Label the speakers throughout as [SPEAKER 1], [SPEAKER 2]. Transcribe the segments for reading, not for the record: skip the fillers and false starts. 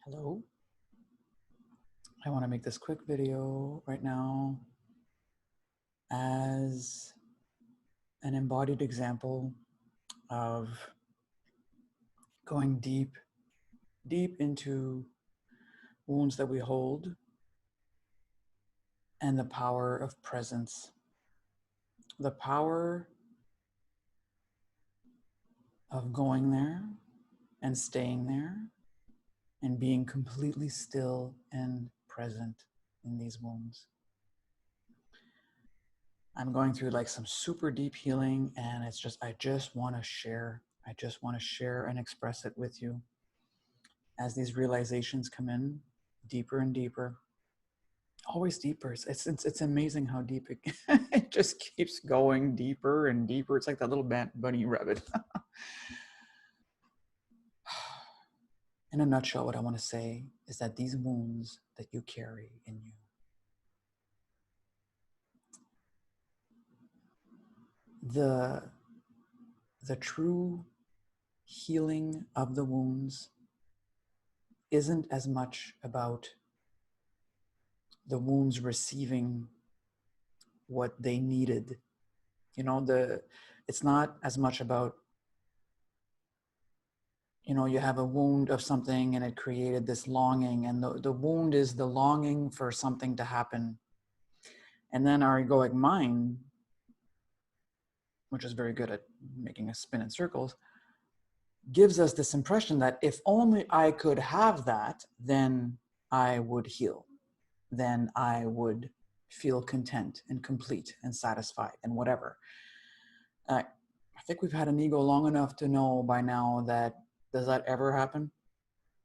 [SPEAKER 1] Hello. I want to make this quick video right now as an embodied example of going deep into wounds that we hold and the power of presence. The power of going there and staying there and being completely still and present in these wounds. I'm going through like some super deep healing, and I just want to share. I just want to share and express it with you as these realizations come in deeper and deeper, always deeper. It's amazing how deep it, it just keeps going deeper and deeper. It's like that little bunny rabbit. In a nutshell, what I want to say is that these wounds that you carry in you, the true healing of the wounds isn't as much about the wounds receiving what they needed. It's not as much about, you have a wound of something and it created this longing, and the wound is the longing for something to happen. And then our egoic mind, which is very good at making us spin in circles, gives us this impression that if only I could have that, then I would heal. Then I would feel content and complete and satisfied and whatever. I think we've had an ego long enough to know by now that does that ever happen?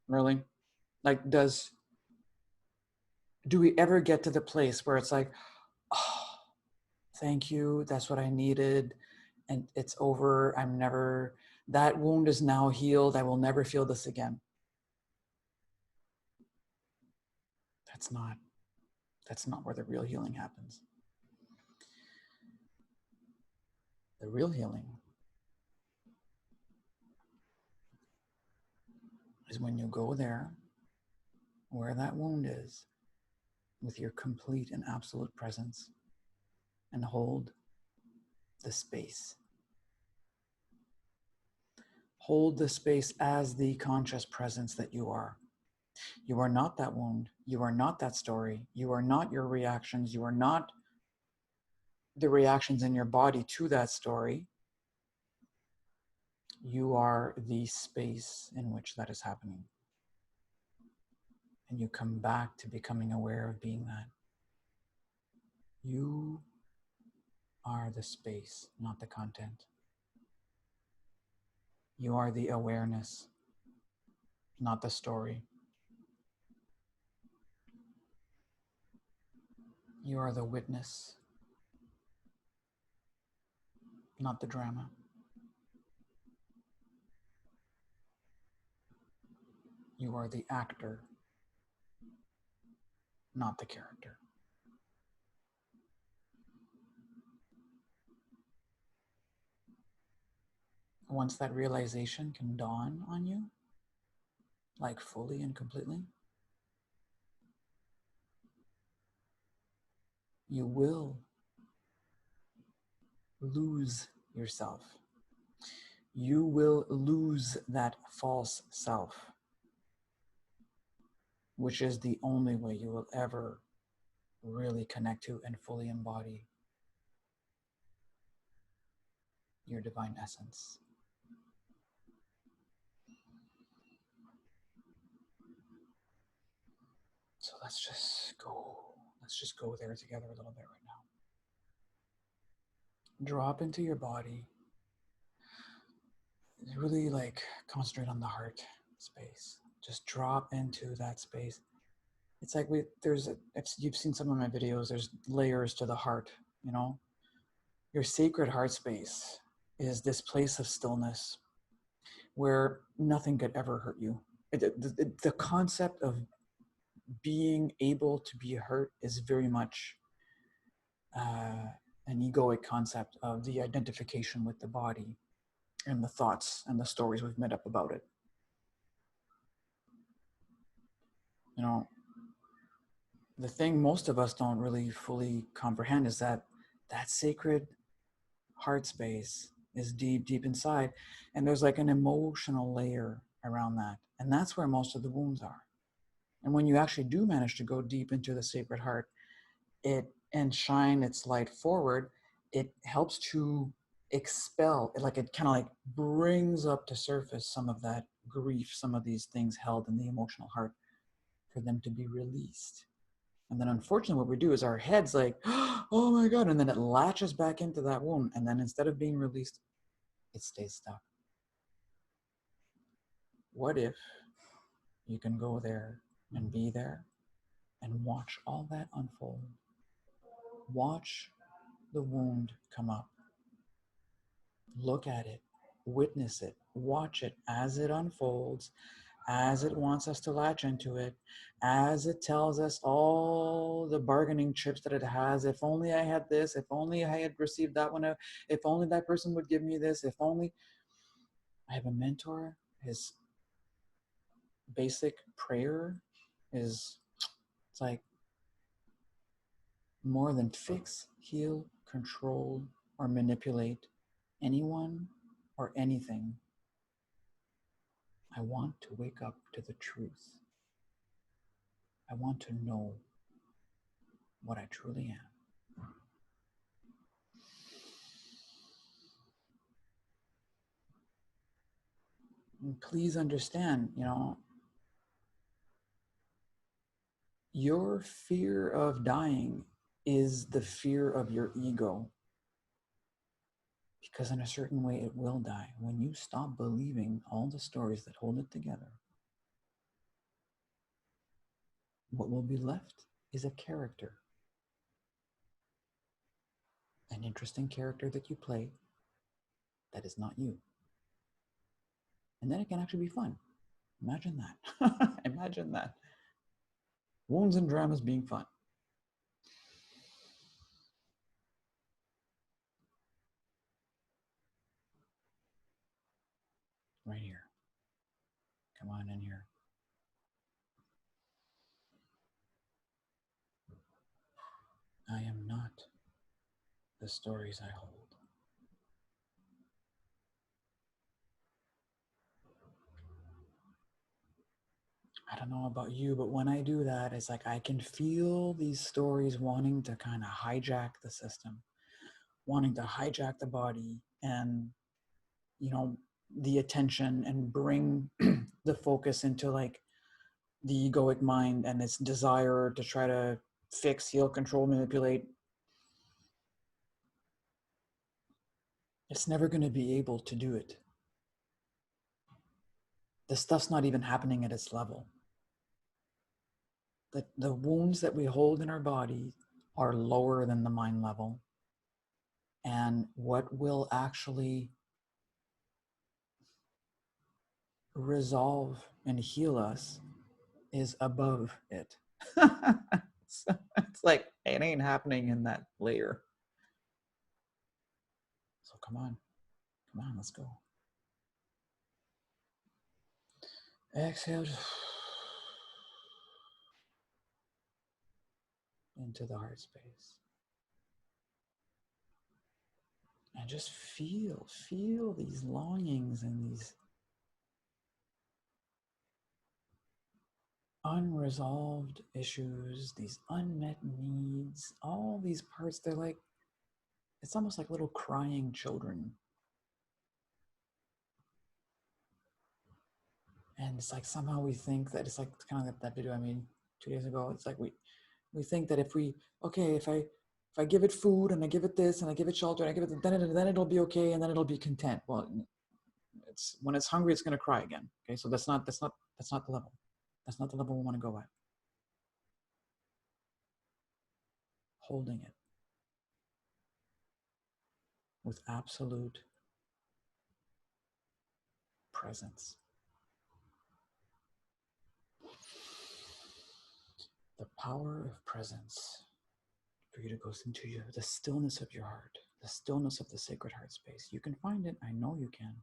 [SPEAKER 1] Really? Like, do we ever get to the place where it's like, oh, thank you, that's what I needed, and it's over. That wound is now healed. I will never feel this again. That's not where the real healing happens. The real healing is when you go there where that wound is with your complete and absolute presence and hold the space. Hold the space as the conscious presence that you are. You are not that wound. You are not that story. You are not your reactions. You are not the reactions in your body to that story. You are the space in which that is happening. And you come back to becoming aware of being that. You are the space, not the content. You are the awareness, not the story. You are the witness, not the drama. You are the actor, not the character. Once that realization can dawn on you, like fully and completely, you will lose yourself. You will lose that false self, which is the only way you will ever really connect to and fully embody your divine essence. So let's just go there together a little bit right now. Drop into your body. Really concentrate on the heart space. Just drop into that space. It's like if you've seen some of my videos, there's layers to the heart, Your sacred heart space is this place of stillness where nothing could ever hurt you. The concept of being able to be hurt is very much an egoic concept of the identification with the body and the thoughts and the stories we've made up about it. You know, the thing most of us don't really fully comprehend is that that sacred heart space is deep, deep inside. And there's like an emotional layer around that. And that's where most of the wounds are. And when you actually do manage to go deep into the sacred heart, it and shine its light forward, it helps to expel, like it kind of like brings up to surface some of that grief, some of these things held in the emotional heart for them to be released. And then unfortunately what we do is our head's like, oh my God, and then it latches back into that wound. And then instead of being released, it stays stuck. What if you can go there and be there and watch all that unfold? Watch the wound come up. Look at it, witness it, watch it as it unfolds, as it wants us to latch into it, as it tells us all the bargaining chips that it has. If only I had this, if only I had received that one, if only that person would give me this, if only. I have a mentor. His basic prayer is, it's like, more than fix, heal, control, or manipulate anyone or anything, I want to wake up to the truth. I want to know what I truly am. And please understand, your fear of dying is the fear of your ego. Because in a certain way, it will die. When you stop believing all the stories that hold it together, what will be left is a character. An interesting character that you play that is not you. And then it can actually be fun. Imagine that. Imagine that. Wounds and dramas being fun. Right here. Come on in here. I am not the stories I hold. I don't know about you, but when I do that, it's like I can feel these stories wanting to kind of hijack the system, wanting to hijack the body and, the attention and bring the focus into like the egoic mind and its desire to try to fix, heal, control, manipulate. It's never going to be able to do it. The stuff's not even happening at its level. The wounds that we hold in our body are lower than the mind level. And what will actually resolve and heal us is above it. So it's like it ain't happening in that layer. So come on, let's go. Exhale into the heart space. And just feel these longings and these unresolved issues, these unmet needs, all these parts. They're like, it's almost like little crying children. And it's like somehow we think that it's like kind of like that video I made 2 days ago. It's like we think that if I give it food and I give it this and I give it shelter and I give it then it'll be okay and then it'll be content. Well, it's when it's hungry, it's going to cry again. Okay, so that's not the level. That's not the level we want to go at. Holding it with absolute presence. The power of presence for you to go into the stillness of your heart, the stillness of the sacred heart space. You can find it. I know you can.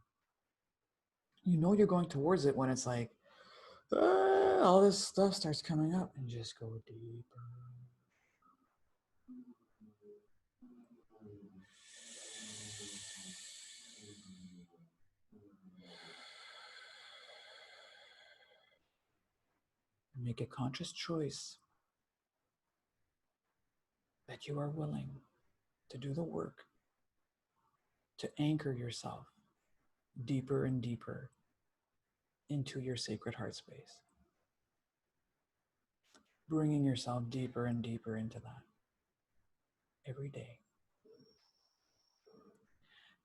[SPEAKER 1] You know you're going towards it when it's like, All this stuff starts coming up, and just go deeper. Make a conscious choice that you are willing to do the work to anchor yourself deeper and deeper into your sacred heart space, bringing yourself deeper and deeper into that every day.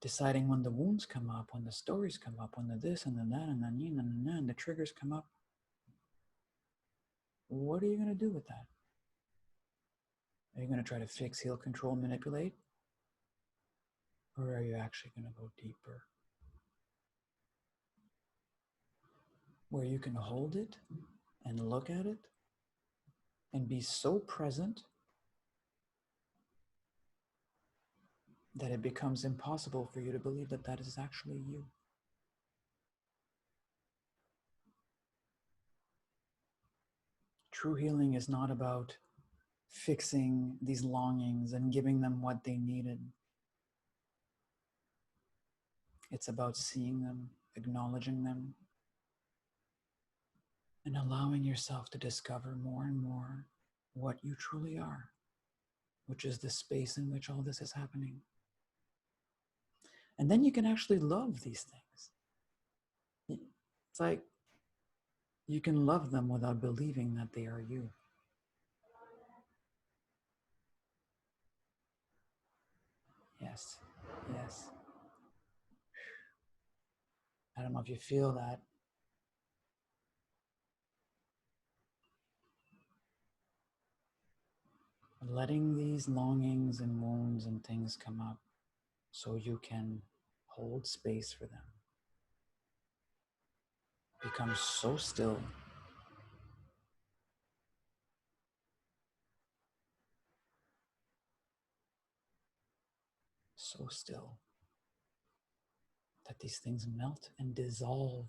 [SPEAKER 1] Deciding when the wounds come up, when the stories come up, when the this and the that and the yin and the nan, the triggers come up, what are you going to do with that? Are you going to try to fix, heal, control, manipulate? Or are you actually going to go deeper? Where you can hold it and look at it and be so present that it becomes impossible for you to believe that that is actually you. True healing is not about fixing these longings and giving them what they needed. It's about seeing them, acknowledging them, and allowing yourself to discover more and more what you truly are, which is the space in which all this is happening. And then you can actually love these things. It's like you can love them without believing that they are you. Yes, yes. I don't know if you feel that. Letting these longings and wounds and things come up so you can hold space for them. Become so still. So still that these things melt and dissolve.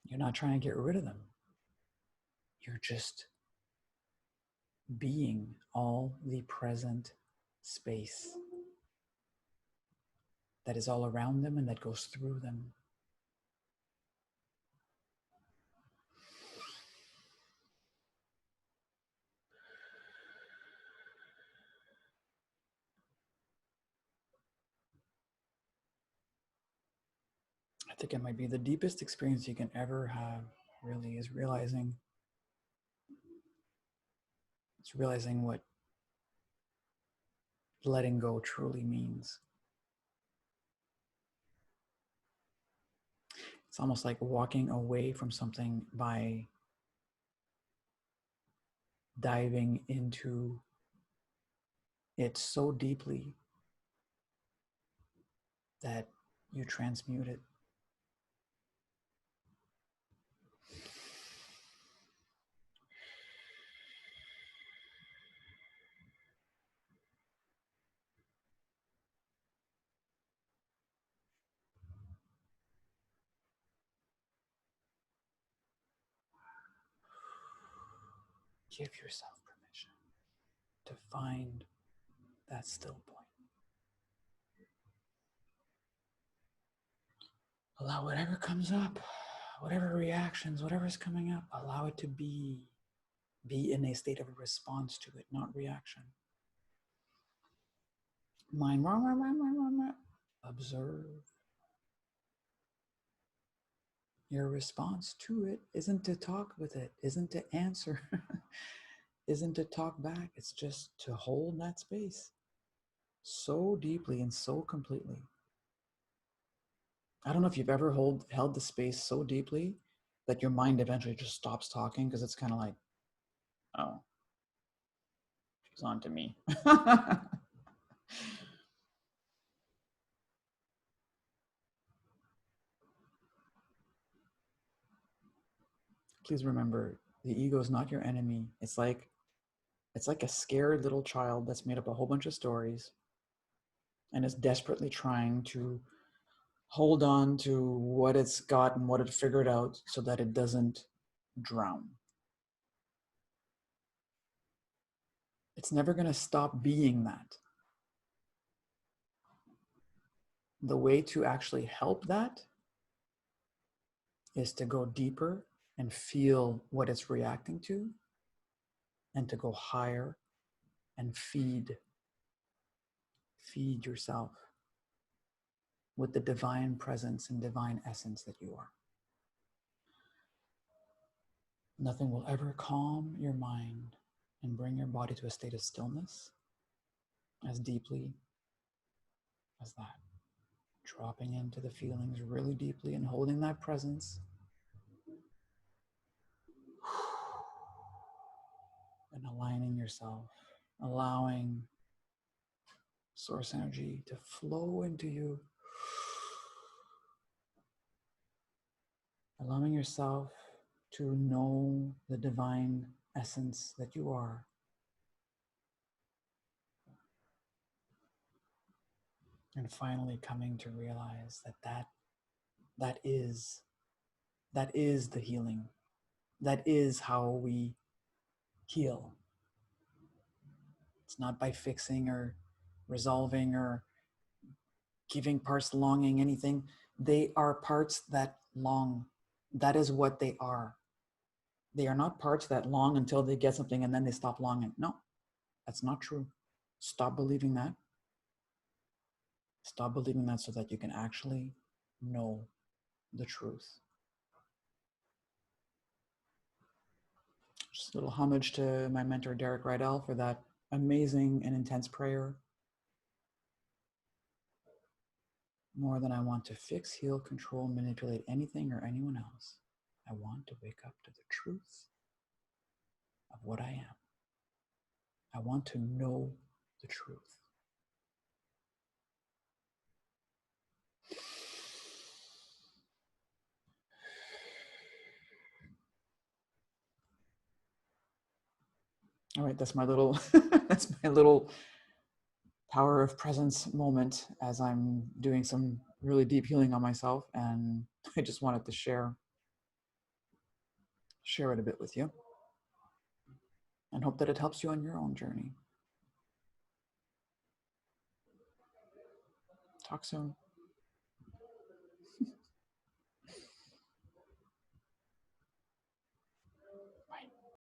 [SPEAKER 1] You're not trying to get rid of them. You're just being all the present space that is all around them and that goes through them. I think it might be the deepest experience you can ever have, really, is realizing what letting go truly means. It's almost like walking away from something by diving into it so deeply that you transmute it. Give yourself permission to find that still point. Allow whatever comes up, whatever reactions, whatever's coming up, allow it to be in a state of response to it, not reaction. Mind, observe. Your response to it isn't to talk with it, isn't to answer, isn't to talk back. It's just to hold that space so deeply and so completely. I don't know if you've ever held the space so deeply that your mind eventually just stops talking because it's kind of like, oh, she's on to me. Please remember, the ego is not your enemy. It's like a scared little child that's made up a whole bunch of stories and is desperately trying to hold on to what it's got and what it figured out so that it doesn't drown. It's never going to stop being that. The way to actually help that is to go deeper and feel what it's reacting to, and to go higher and feed yourself with the divine presence and divine essence that you are. Nothing will ever calm your mind and bring your body to a state of stillness as deeply as that. Dropping into the feelings really deeply and holding that presence. And aligning yourself, allowing source energy to flow into you. Allowing yourself to know the divine essence that you are. And finally coming to realize that is the healing. That is how we heal. It's not by fixing or resolving or giving parts longing anything. They are parts that long. That is what they are. They are not parts that long until they get something and then they stop longing. No, that's not true. Stop believing that. Stop believing that so that you can actually know the truth. Just a little homage to my mentor, Derek Rydell, for that amazing and intense prayer. More than I want to fix, heal, control, manipulate anything or anyone else, I want to wake up to the truth of what I am. I want to know the truth. All right, that's my little that's my little power of presence moment as I'm doing some really deep healing on myself, and I just wanted to share it a bit with you and hope that it helps you on your own journey. Talk soon.